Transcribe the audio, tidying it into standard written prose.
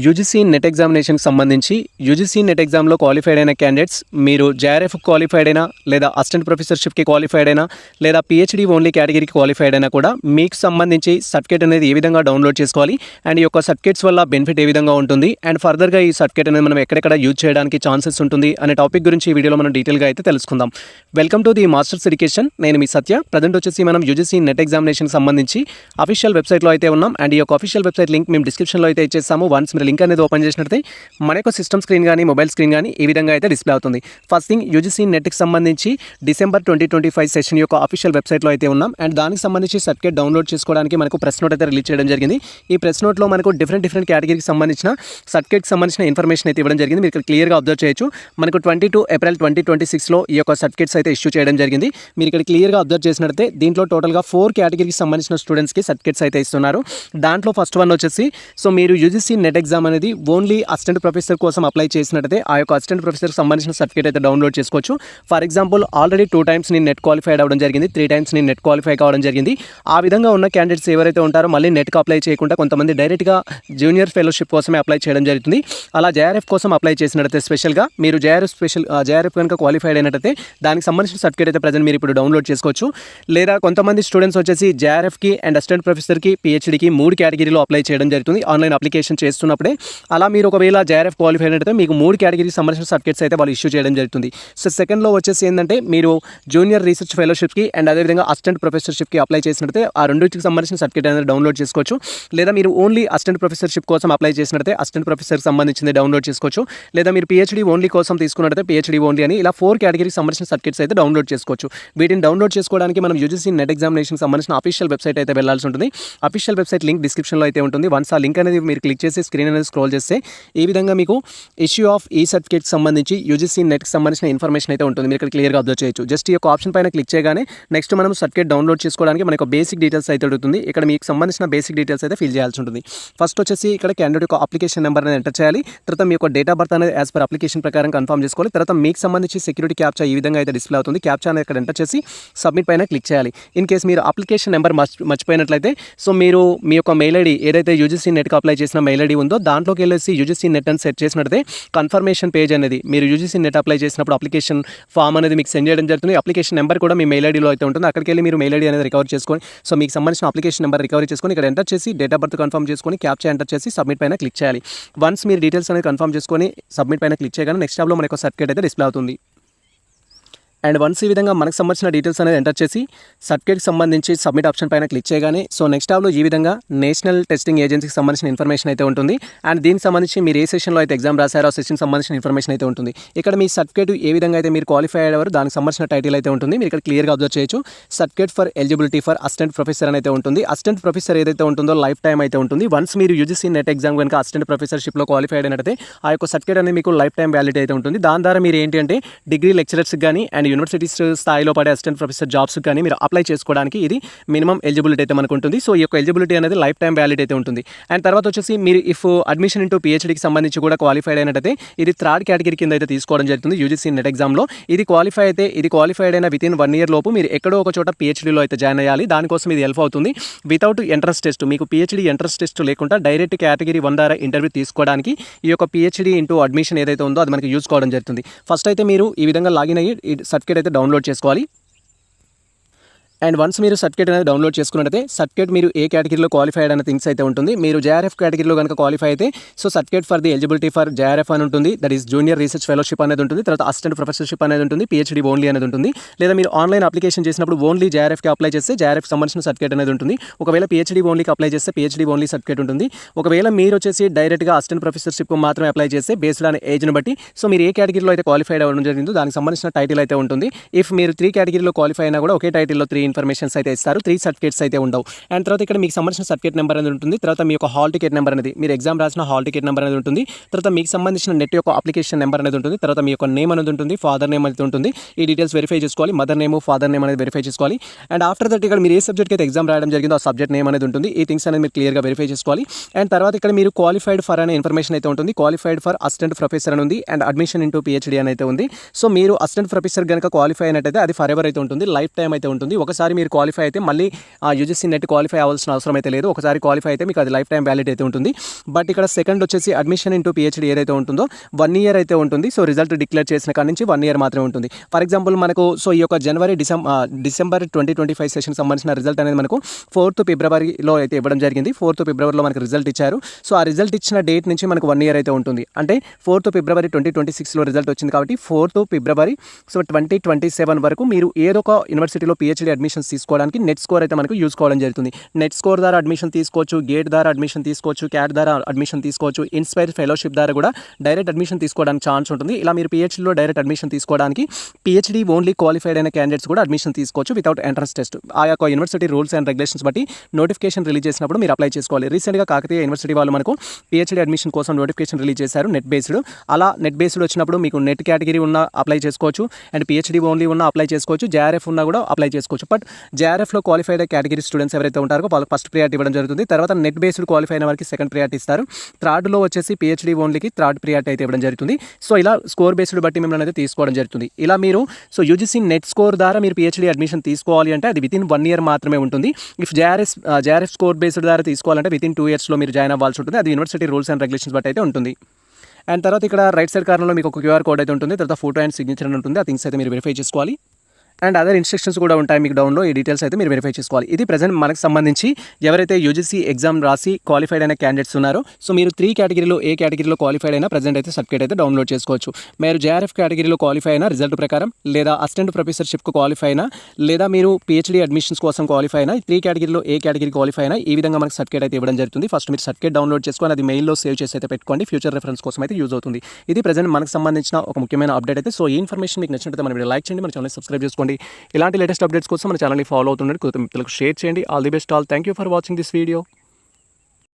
UGC net ఎగ్జామినేషన్కి సంబంధించి UGC net ఎగ్జామ్లో qualified అయిన క్యాండిడేట్స్ మీరు జేఆర్ఎఫ్ క్వాలిఫైడ్ అయినా లేదా అసిస్టెంట్ ప్రొఫెసర్షిప్కి క్వాలిఫైడ్ అయినా లేదా పిహెచ్డీ ఓన్లీ కేటగిరీకి క్వాలిఫైడ్ అయినా కూడా మీకు సంబంధించి సర్టిఫికేట్ అనేది ఏ విధంగా డౌన్లోడ్ చేసుకోవాలి అండ్ ఈ యొక్క సర్టిఫికేట్స్ వల్ల బెనిఫిట్ ఏ విధంగా ఉంటుంది అండ్ ఫర్దర్గా ఈ సర్టిఫికేట్ అనేది మనం ఎక్కడెక్కడ యూజ్ చేయడానికి ఛాన్సెస్ ఉంటుంది అనే టాపిక్ గురించి ఈ వీడియోలో మనం డీటెయిల్గా అయితే తెలుసుకుందాం. Welcome to the masters education. నేను మీ సత్య. ప్రజెంట్ వచ్చేసి మనం యూజీసీ నెట్ ఎగ్జామినేషన్కి సంబంధించి అఫీషియల్ వెబ్సైట్లో అయితే ఉన్నాం అండ్ ఈ యొక్క అఫీషియల్ వెబ్సైట్ లింక్ మేము డిస్క్రిప్షన్లో అయితే ఇచ్చేస్తాము. వన్స్ మీరు లింక్ అనేది ఓపెన్ చేసినట్లయితే మన యొక్క సిస్టమ్ స్క్రీన్ కానీ మొబైల్ స్క్రీన్ కానీ ఈ విధంగా అయితే డిస్ప్లే అవుతుంది. ఫస్ట్ థింగ్ యూజీసీ నెట్కి సంబంధించి డిసెంబర్ 2025 సెషన్ యొక్క అఫీషియల్ వెబ్సైట్లో అయితే ఉన్నాం అండ్ దానికి సంబంధించి సర్టిఫికేట్ డౌన్లోడ్ చేసుకోవడానికి మనకు ప్రెస్ నోట్ అయితే రిలీజ్ చేయడం జరిగింది. ఈ ప్రెస్ నోట్లో మనకు డిఫరెంట్ కేటగిరీకి సంబంధించిన సర్టిఫికేట్కి సంబంధించిన ఇన్ఫర్మేషన్ అయితే ఇవ్వడం జరిగింది. మీరు ఇక్కడ క్లియర్గా అబ్జర్వ్ చేయొచ్చు. మనకు 22 ఏప్రిల్ 2026లో ఈ యొక్క సర్టిఫికేట్స్ అయితే ఇష్యూ చేయడం జరిగింది. మీరు ఇక్కడ క్లియర్గా అబ్జర్వ్ చేసినట్లయితే దీంట్లో టోటల్గా 4 కేటగిరీకి సంబంధించిన స్టూడెంట్స్కి సర్టిఫికేట్స్ అయితే ఇస్తున్నారు. దాంట్లో ఫస్ట్ వన్ వచ్చేసి సో మీరు యూజీసీ నెట్ ఎగ్జామ్ అనేది ఓన్లీ అసిస్టెంట్ ప్రొఫెసర్ కోసం అప్లై చేసినట్లయితే ఆ యొక్క అసిస్టెంట్ ప్రొఫెసర్కి సంబంధించిన సర్టిఫికేట్ అయితే డౌన్లోడ్ చేసుకోవచ్చు. ఫర్ ఎగ్జాంపుల్ ఆల్రెడీ 2 టైమ్స్ నేను నెట్ క్వాలిఫైడ్ అవ్వడం జరిగింది, 3 టైమ్స్ నేను నెట్ క్వాలిఫై కావడం జరిగింది. ఆ విధంగా ఉన్న క్యాండిడేట్స్ ఎవరైతే ఉంటారో మళ్ళీ నెట్కి అప్లై చేయకుండా కొంతమంది డైరెక్ట్గా జూనియర్ ఫెలోషిప్ కోసమే అప్లై చేయడం జరుగుతుంది. అలా జేఆర్ఎఫ్ కోసం అప్లై చేసినట్లయితే స్పెషల్గా మీరు జేఆర్ఎఫ్ కనుక క్వాలిఫైడ్ అయినట్లయితే దానికి సంబంధించిన సర్టిఫికేట్ అయితే ప్రజెంట్ మీరు ఇప్పుడు డౌన్లోడ్ చేసుకోవచ్చు. లేదా కొంతమంది స్టూడెంట్స్ వచ్చేసి జేఆర్ఎఫ్కి అండ్ అసిస్టెంట్ ప్రొఫెసర్కి పిహెచ్డీకి 3 కేటగిరీలో అప్లై చేయడం జరుగుతుంది ఆన్లైన్ అప్లికేషన్ చేస్తున్నప్పుడే. అలా మీరు ఒకవేళ జేఆర్ఎఫ్ క్వాలిఫైడ్ అయితే మీకు 3 కేటగిరీకి సంబంధించిన సర్టిఫికేట్స్ అయితే వాళ్ళు ఇష్యూ చేయడం జరుగుతుంది. సో సెకండ్లో వచ్చేసి ఏంటంటే మీరు జూనియర్ రీసెర్చ్ ఫెలోషిప్కి అండ్ అదేవిధంగా అసిస్టెంట్ ప్రొఫెసర్షిప్కి అప్లై చేసినట్లయితే ఆ రెండింటికి సంబంధించిన సర్టిఫికేట్ అనేది డౌన్లోడ్ చేసుకోవచ్చు. లేదా మీరు ఓన్లీ అసిస్టెంట్ ప్రొఫెసర్షిప్ కోసం అప్లై చేసినట్లయితే అసిస్టెంట్ ప్రొఫెసర్కి సంబంధించింది డౌన్లోడ్ చేసుకోవచ్చు. లేదా మీరు పిహెచ్డీ ఓన్లీ కోసం తీసుకున్నట్లయితే పిహెచ్డీ ఓన్లీ అని ఇలా 4 కేటగిరీకి సంబంధించిన సర్టిఫికేట్స్ అయితే డౌన్లోడ్ చేసుకోవచ్చు. వీటిని డౌన్లోడ్ చేసుకోవడానికి మనం యూజీసీ నెట్ ఎగ్జామినేషన్కి సంబంధించిన అఫీషియల్ వెబ్సైట్ అయితే వెళ్లాల్సి ఉంటుంది. అఫీషియల్ వెబ్సైట్ లింక్ డిస్క్రిప్షన్లో అయితే ఉంటుంది. వన్స్ ఆ లింక్ అనేది మీరు క్లిక్ చేసి స్క్రీన్ అనేది స్క్రోల్ చేస్తే ఈ విధంగా మీకు ఇష్యూ ఆఫ్ ఈ సర్టిఫికేట్కి సంబంధించి యూజీసీ నెట్కి సంబంధించిన ఇన్ఫర్మేషన్ అయితే ఉంటుంది. మీరు ఇక్కడ క్లియర్గా అబ్జర్వ్ చేయొచ్చు. జస్ట్ ఈ యొక్క ఆప్షన్ పైన క్లిక్ చేయగానే నెక్స్ట్ మనం సర్టిఫికేట్ డౌన్లోడ్ చేసుకోవడానికి మనకు బేసిక్ డీటెయిల్స్ అయితే అడుగుతుంది. ఇక్కడ మీకు సంబంధించిన బేసిక్ డీటెయిల్స్ అయితే ఫిల్ చేయాల్సి ఉంటుంది. ఫస్ట్ వచ్చేసి ఇక్కడ క్యాండిడేట్ యొక్క అప్లికేషన్ నెంబర్ అనేది ఎంటర్ చేయాలి. తర్వాత మీ యొక్క డేట్ ఆఫ్ బర్త్ అనేది యాజ్ పర్ అప్లికేషన్ ప్రకారం కన్ఫర్మ్ చేసుకోవాలి. తర్వాత మీకు సంబంధించి సెక్యూరిటీ క్యాప్చా ఈ విధంగా అయితే డిస్ప్లే అవుతుంది. క్యాప్చా అనేది ఇక్కడ ఎంటర్ చేసి సబ్మిట్ పైన క్లిక్ చేయాలి. ఇన్ కేసు మీరు అప్లికేషన్ నెంబర్ మర్చిపోయినట్లయితే సో మీరు మీ యొక్క మెయిల్ ఐడి ఏదైతే యూజీసీ నెట్కి అప్లై చేసిన మెయిల్ ఐడి ఉందో దాంట్లోకి వెళ్ళేసి యూజీసీ నెట్ అని సెట్ చేసినట్లయితే కన్ఫర్మేషన్ పేజ్ అనేది మీరు యూజీసీ నెట్ అప్లై చేసినప్పుడు అప్లికేషన్ ఫామ్ అనేది మీకు సెండ్ చేయడం జరుగుతుంది. అప్లికేషన్ నెంబర్ కూడా మీ మెయిల్ ఐడిలో అయితే ఉంటుంది. అక్కడికి వెళ్ళి మీరు మెయిల్ ఐడి అనేది రికవర్ చేసుకొని సో మీకు సంబంధించిన అప్లికేషన్ నెంబర్ రికవరీ చేసుకొని ఇక్కడ ఎంటర్ చేసి డేట్ ఆఫ్ బర్త్ కన్ఫర్మ్ చేసుకొని క్యాప్చా ఎంటర్ చేసి సబ్మిట్ పైన క్లిక్ చేయాలి. వన్స్ మీరు డీటెయిల్స్ అనేది కన్ఫర్మ్ చేసుకొని సబ్మిట్ పైన క్లిక్ చేయగానే నెక్స్ట్ టాబ్లో మనకు సర్టిఫికేట్ అయితే డిస్ప్లే అవుతుంది. అండ్ వన్స్ ఈ విధంగా మనకు సంబంధించిన డీటెయిల్స్ అనేది ఎంటర్ చేసి సర్టిఫికేట్కి సంబంధించి సబ్మిట్ ఆప్షన్ పైన క్లిక్ చేయగానే సో నెక్స్ట్ టాబ్లో ఈ విధంగా నేషనల్ టెస్టింగ్ ఏజెన్సీకి సంబంధించిన ఇన్ఫర్మేషన్ అయితే ఉంటుంది. అండ్ దీనికి సంబంధించి మీరు ఏ సెషన్లో అయితే ఎగ్జామ్ రాశారో ఆ సెషన్ సంబంధించిన ఇన్ఫర్మేషన్ అయితే ఉంటుంది. ఇక్కడ మీ సర్టిఫికేట్ ఏ విధంగా అయితే మీరు క్వాలిఫై అయ్యేవారు దానికి సంబంధించిన టైటిల్ అయితే ఉంటుంది. మీరు ఇక్కడ క్లియర్గా అబ్జర్వ్ చేయొచ్చు. Certificate for eligibility for assistant professor అని అయితే ఉంటుంది. అసిస్టెంట్ ప్రొఫెసర్ ఏదైతే ఉంటుందో లైఫ్ టైం అయితే ఉంటుంది. వన్స్ మీరు యూజీసీ నెట్ ఎగ్జామ్ కనుక అసిస్టెంట్ ప్రొఫెసర్షిప్లో క్వాలిఫైడ్ అయినట్లయితే ఆ యొక్క సర్టిఫికేట్ అనేది మీకు లైఫ్ టైం వ్యాలిడిటీ అయితే ఉంటుంది. దాని ద్వారా మీరు ఏంటి అంటే డిగ్రీ లెక్చరర్స్కి కానీ అండ్ యూనివర్సిటీస్ స్థాయిలో పడే అసిస్టెంట్ ప్రొఫెసర్ జాబ్స్ కానీ మీరు అప్లై చేసుకోవడానికి ఇది మినిమం ఎలిజిబిలిటీ అయితే మనకు ఉంటుంది. సో ఈ యొక్క ఎలిజిబిలిటీ అనేది లైఫ్ టైం వ్యాలిడ్ అయితే ఉంటుంది. అండ్ తర్వాత వచ్చేసి మీరు ఇఫ్ అడ్మిషన్ ఇంటూ పిహెచ్డీకి సంబంధించి కూడా క్వాలిఫైడ్ అయినట్టయితే ఇది 3rd కేటగిరీ కింద అయితే తీసుకోవడం జరుగుతుంది యూజీసీ నెట్ ఎగ్జామ్లో. ఇది క్వాలిఫైడ్ అయిన వితిన్ 1 year లోపు మీరు ఎక్కడో ఒక చోట పిహెచ్డీలో అయితే జాయిన్ అయ్యాలి. దానికోసం ఇది హెల్ప్ అవుతుంది. వితౌట్ ఎంట్రన్స్ టెస్ట్ మీకు పిహెచ్డీ ఎంట్రన్స్ టెస్ట్ లేకుండా డైరెక్ట్ కేటగిరీ 1 ద్వారా ఇంటర్వ్యూ తీసుకోవడానికి ఈ యొక్క పిహెచ్డీ ఇంటూ అడ్మిషన్ ఏదైతే ఉందో అది మనకి యూజ్ కావడం జరుగుతుంది. ఫస్ట్ అయితే మీరు ఈ విధంగా లాగిన్ అయ్యి ఈ సర్టిఫికేట్ అయితే డౌన్లోడ్ చేసుకోవాలి. అండ్ వన్స్ మీరు సర్టిఫికేట్ అనేది డౌన్లోడ్ చేసుకున్నట్టయితే సర్టిఫికేట్ మీరు ఏ కేటగిరీలో క్వాలిఫైడ్ అనే థింగ్స్ అయితే ఉంటుంది. మీరు జేఆర్ఎఫ్ కేటగిరీలో కనుక క్వాలిఫై అయితే so certificate for the eligibility for JRF అని ఉంటుంది. That is junior research fellowship అనేది ఉంటుంది. తర్వాత అసిస్టెంట్ ప్రొఫెసర్షిప్ అనేది ఉంటుంది. పిహెచ్డీ ఓన్లీ అనేది ఉంటుంది. లేదా మీరు ఆన్లైన్ అప్లికేషన్ చేసినప్పుడు ఓన్లీ జేఆర్ఎఫ్కి అప్లై చేస్తే జేఆర్ఎఫ్ సంబంధించిన సర్టిఫికేట్ అనేది ఉంటుంది. ఒకవేళ పిహెచ్డీ ఓన్లీకి అప్లై చేస్తే పిహెచ్డీ ఓన్లీ సర్టిఫికేట్ ఉంటుంది. ఒకవేళ మీరు వచ్చేసి డైరెక్ట్గా అసిస్టెంట్ ప్రొఫెసర్షిప్ మాత్రమే అప్లై చేస్తే బేస్డ్ ఆన్ ఏజ్ని బట్టి సో మీరు ఏ కేటగిరీలో అయితే క్వాలిఫైడ్ అవ్వడం జరిగిందో దానికి సంబంధించిన టైటిల్ అయితే ఉంటుంది. ఇఫ్ మీరు 3 కేటగిరీలో క్వాలిఫై అయినా కూడా ఒకే టైటిల్లో 3 ఇన్ఫర్మేషన్స్ అయితే 3 సర్టిఫికేట్స్ అయితే ఉండవు. అండ్ తర్వాత ఇక్కడ మీకు సంబంధించిన సర్టిఫికేట్ నెంబర్ అనేది ఉంటుంది. తర్వాత మీ యొక్క హాల్ టికెట్ నెంబర్ అనేది మీరు ఎగ్జామ్ రాసిన హాల్ టికెట్ నెంబర్ అనేది ఉంటుంది. తర్వాత మీకు సంబంధించిన నెట్ యొక్క అప్లికేషన్ నెంబర్ అనేది ఉంటుంది. తర్వాత మీ యొక్క నేమ్ అనేది ఉంటుంది. ఫాదర్ నేమ్ అనేది ఉంటుంది. ఈ డీటెయిల్స్ వెరిఫై చేసుకోవాలి. మదర్ నేమ్ ఫాదర్ నేమ్ అనేది వెరిఫై చేసుకోవాలి. అండ్ ఆఫ్టర్ దట్ ఇక్కడ మీరు ఏ సబ్జెక్ట్ అయితే ఎగ్జామ్ రాయడం జరిగిందో ఆ సబ్జెక్ట్ నేమ్ అనేది ఉంటుంది. ఈ థింగ్స్ అనేది మీరు క్లియర్గా వెరిఫై చేసుకోవాలి. అండ్ తర్వాత ఇక్కడ మీరు క్వాలిఫైడ్ ఫర్ అనే ఇన్ఫర్మేషన్ అయితే ఉంటుంది. క్వాలిఫైడ్ ఫర్ అసిస్టెంట్ ప్రొఫెసర్ అని ఉంది. అండ్ అడ్మిషన్ ఇంటూ పిహెచ్డీ అని అయితే ఉంది. సో మీరు అసిస్టెంట్ ప్రొఫెసర్ కనుక క్వాలిఫై అయినట్టయితే అది ఫర్ ఎవర్ అయితే ఉంటుంది. లైఫ్ టైం అయితే ఉంటుంది. ఒక ఒకసారి మీరు క్వాలిఫై అయితే మళ్ళీ యూజీసీ నెట్ క్వాలిఫై అవ్వాల్సిన అవసరం అయితే లేదు. ఒకసారి క్వాలిఫై అయితే మీకు అది లైఫ్ టైం వ్యాలిడ్ అయితే ఉంటుంది. బట్ ఇక్కడ సెకండ్ వచ్చేసి అడ్మిషన్ ఇంటూ పిహెచ్డీ ఏదైతే ఉంటుందో 1 ఇయర్ అయితే ఉంటుంది. సో రిజల్ట్ డిక్లేర్ చేసిన కాడి నుంచి 1 ఇయర్ మాత్రమే ఉంటుంది. ఫర్ ఎగ్జాంపుల్ మనకు సో ఈ యొక్క డిసెంబర్ 2025 సెషన్ సంబంధించిన రిజల్ట్ అనేది మనకు 4th ఫిబ్రవరిలో అయితే ఇవ్వడం జరిగింది. 4th ఫిబ్రవరిలో మనకు రిజల్ట్ ఇచ్చారు. సో ఆ రిజల్ట్ ఇచ్చిన డేట్ నుంచి మనకు 1 ఇయర్ అయితే ఉంటుంది. అంటే 4th ఫిబ్రవరి 2026లో రిజల్ట్ వచ్చింది కాబట్టి 4th ఫిబ్రవరి సో 2027 వరకు మీరు ఏదో ఒక యూనివర్సిటీలో పిహెచ్డీ అడ్మిషన్స్ తీసుకోవడానికి నెట్ స్కోర్ అయితే మనకు యూజ్ కావడం జరుగుతుంది. నెట్ స్కోర్ ద్వారా అడ్మిషన్ తీసుకోవచ్చు, గేట్ ద్వారా అడ్మిషన్ తీసుకోవచ్చు, క్యాట్ ద్వారా అడ్మిషన్ తీసుకోవచ్చు, ఇన్స్పైర్ ఫెలోషిప్ ద్వారా కూడా డైరెక్ట్ అడ్మిషన్ తీసుకోవడానికి ఛాన్స్ ఉంటుంది. ఇలా మీరు పిహెచ్డీలో డైరెక్ట్ అడ్మిషన్ తీసుకోవడానికి పిహెచ్డీ ఓన్లీ క్వాలిఫైడ్ అయిన క్యాండిడేట్స్ కూడా అడ్మిషన్ తీసుకోవచ్చు వితౌట్ ఎంట్రన్స్ టెస్ట్. ఆ యొక్క యూనివర్సిటీ రూల్స్ అండ్ రెగ్యులేషన్స్ బట్టి నోటిఫికేషన్ రిలీజ్ చేసినప్పుడు మీరు అప్లై చేసుకోవాలి. రీసెంట్గా కాకతీయ యూనివర్సిటీ వాళ్ళు మనకు పిహెచ్డీ అడ్మిషన్ కోసం నోటిఫికేషన్ రిలీజ్ చేశారు నెట్ బేస్డ్. అలా నెట్ బేస్డ్ వచ్చినప్పుడు మీకు నెట్ కేటగిరీ ఉన్న అప్లై చేసుకోవచ్చు అండ్ పిహెచ్డీ ఓన్లీ ఉన్న అప్లై చేసుకోవచ్చు, జేఆర్ఎఫ్ ఉన్నా కూడా అప్లై చేసుకోవచ్చు. బట్ జేఆర్ఎఫ్లో క్వాలిఫైడ్ కేటగిరీ స్టూడెంట్స్ ఎవరైతే ఉంటారో వాళ్ళకి ఫస్ట్ ప్రియారిటీ ఇవ్వడం జరుగుతుంది. తర్వాత నెట్ బేస్డ్ క్వాలిఫై అయిన వారికి సెకండ్ ప్రియారిటీ ఇస్తారు. థర్డ్లో వచ్చేసి పిహెచ్డీ ఓన్లీకి థర్డ్ ప్రియారిటీ అయితే ఇవ్వడం జరుగుతుంది. సో ఇలా స్కోర్ బేస్డ్ బట్టి మిమ్మల్ని అయితే తీసుకోవడం జరుగుతుంది. ఇలా మీరు సో యూజీసీ నెట్ స్కోర్ ద్వారా మీరు పిహెచ్డీ అడ్మిషన్ తీసుకోవాలి అంటే అది వితిన్ 1 ఇయర్ మాత్రమే ఉంటుంది. ఇఫ్ జేఆర్ఎఫ్ స్కోర్ బేస్డ్ ద్వారా తీసుకోవాలంటే వితిన్ 2 ఇయర్స్లో మీరు జాయిన్ అవ్వాల్సి ఉంటుంది. అది యూనివర్సిటీ రూల్స్ అండ్ రెగ్యులేషన్స్ బట్టి అయితే ఉంటుంది. అండ్ తర్వాత ఇక్కడ రైట్ సైడ్ కార్నర్లో మీకు ఒక క్యూఆర్ కోడ్ అయితే ఉంటుంది. తర్వాత ఫోటో అండ్ సిగ్నేచర్ అని ఉంటుంది. ఆ థింగ్స్ అయితే మీరు వెరిఫై చేసుకోవాలి. అండ్ అదర్ ఇన్స్ట్రక్షన్స్ కూడా ఉంటాయి మీకు డౌన్లో. ఈ డీటెయిల్స్ అయితే మీరు వెరిఫై చేసుకోవాలి. ఇది ప్రజెంట్ మనకు సంబంధించి ఎవరైతే యూజీసీ ఎగ్జామ్ రాసి క్వాలిఫైడ్ అయిన క్యాండిడేట్స్ ఉన్నారో సో మీరు 3 కేటగిరీలో ఏ కేటగిరీలో క్వాలిఫైడ్ అయినా ప్రజెంట్ అయితే సర్టిఫికేట్ అయితే డౌన్లోడ్ చేసుకోవచ్చు. మీరు జేఆర్ఎఫ్ కేటగిరీలో క్వాలిఫై అయినా రిజల్ట్ ప్రకారం, లేదా అసిస్టెంట్ ప్రొఫెసర్షిప్కి క్వాలిఫై అయినా, లేదా మీరు పిహెచ్డీ అడ్మిషన్స్ కోసం క్వాలిఫై అయినా, 3 కేటగిరీలో ఏ కేటగిరీ క్వాలిఫై అయినా ఈ విధంగా మనకు సర్టిఫికేట్ అయితే ఇవ్వడం జరుగుతుంది. ఫస్ట్ మీరు సర్టిఫికేట్ డౌన్లోడ్ చేసుకొని అది మెయిల్లో సేవ్ చేసి అయితే పెట్టుకోండి. ఫ్యూచర్ రెఫరెన్స్ కోసం అయితే యూజ్ అవుతుంది. ఇది ప్రజెంట్ మనకు సంబంధించిన ఒక ముఖ్యమైన అప్డేట్ అయితే. సో ఈ ఇన్ఫర్మేషన్ మీకు నచ్చినట్లయితే మన వీడియో లైక్ చేయండి, మన ఛానల్ సబ్స్క్రైబ్ చేసుకోండి. ఇలాంటి లేటెస్ట్ అప్డేట్స్ కోసం మన ఛానల్ని ఫాలో అవుతుండండి, షేర్ చేయండి. All the best all. Thank you for watching this video.